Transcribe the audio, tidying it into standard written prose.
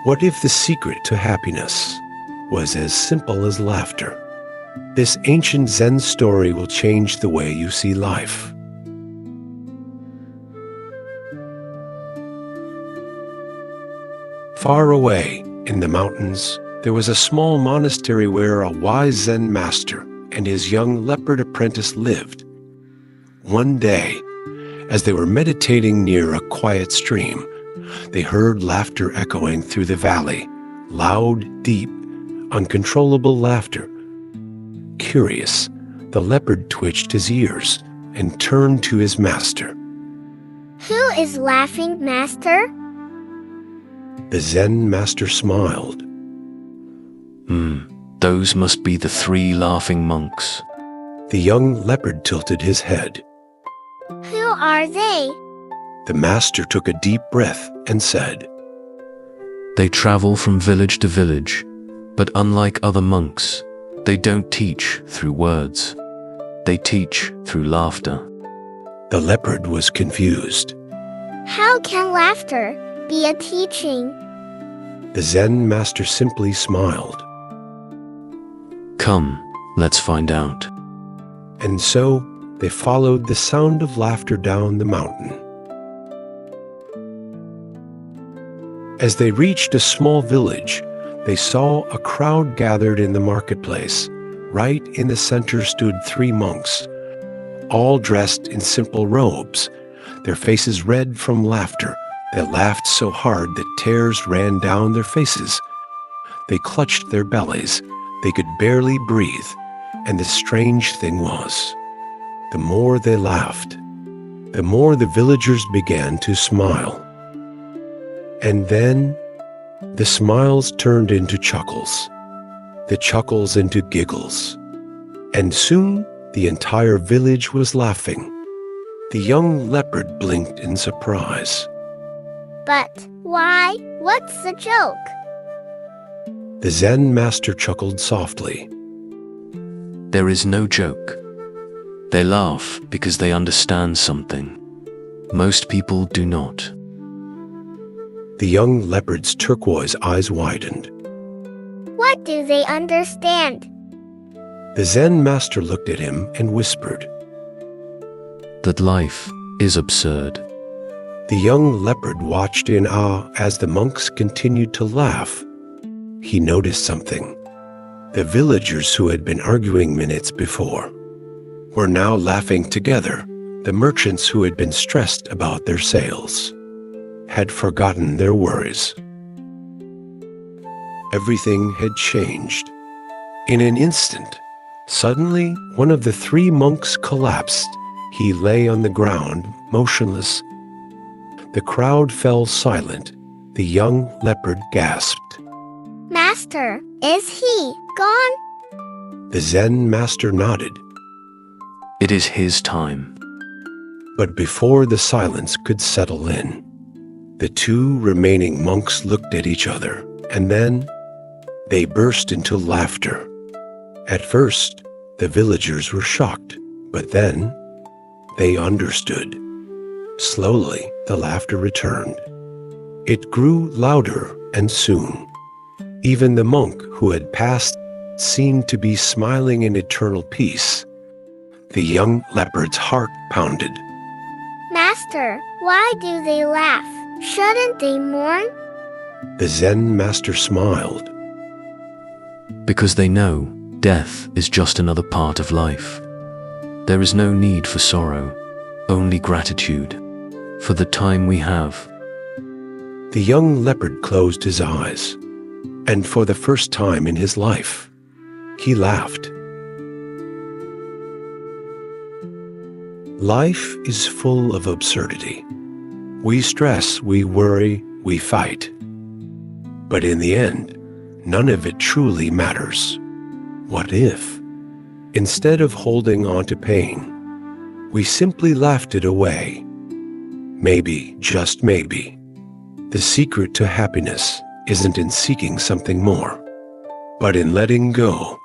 What if the secret to happiness was as simple as laughter? This ancient Zen story will change the way you see life. Far away in the mountains, there was a small monastery where a wise Zen master and his young leopard apprentice lived. One day, as they were meditating near a quiet stream, they heard laughter echoing through the valley, loud, deep, uncontrollable laughter. Curious, the leopard twitched his ears and turned to his master. Who is laughing, master? The Zen master smiled. Those must be the 3 laughing monks. The young leopard tilted his head. Who are they? The master took a deep breath and said, They travel from village to village, but unlike other monks, they don't teach through words. They teach through laughter. The leopard was confused. How can laughter be a teaching? The Zen master simply smiled. Come, let's find out. And so they followed the sound of laughter down the mountain. As they reached a small village, they saw a crowd gathered in the marketplace. Right in the center stood 3 monks, all dressed in simple robes, their faces red from laughter. They laughed so hard that tears ran down their faces. They clutched their bellies. They could barely breathe. And the strange thing was, the more they laughed, the more the villagers began to smile. And then the smiles turned into chuckles, the chuckles into giggles. And soon the entire village was laughing. The young leopard blinked in surprise. But why? What's the joke? The Zen master chuckled softly. There is no joke. They laugh because they understand something. Most people do not. The young leopard's turquoise eyes widened. What do they understand? The Zen master looked at him and whispered, That life is absurd. The young leopard watched in awe as the monks continued to laugh. He noticed something. The villagers who had been arguing minutes before were now laughing together. The merchants who had been stressed about their sales had forgotten their worries. Everything had changed. In an instant, suddenly one of the 3 monks collapsed. He lay on the ground, motionless. The crowd fell silent. The young leopard gasped. Master, is he gone? The Zen master nodded. It is his time. But before the silence could settle in, the 2 remaining monks looked at each other, and then they burst into laughter. At first, the villagers were shocked, but then they understood. Slowly, the laughter returned. It grew louder, and soon, even the monk who had passed seemed to be smiling in eternal peace. The young leopard's heart pounded. Master, why do they laugh? Shouldn't they mourn? The Zen master smiled. Because they know death is just another part of life. There is no need for sorrow, only gratitude for the time we have. The young leopard closed his eyes, and for the first time in his life, he laughed. Life is full of absurdity. We stress, we worry, we fight. But in the end, none of it truly matters. What if, instead of holding on to pain, we simply laughed it away? Maybe, just maybe, the secret to happiness isn't in seeking something more, but in letting go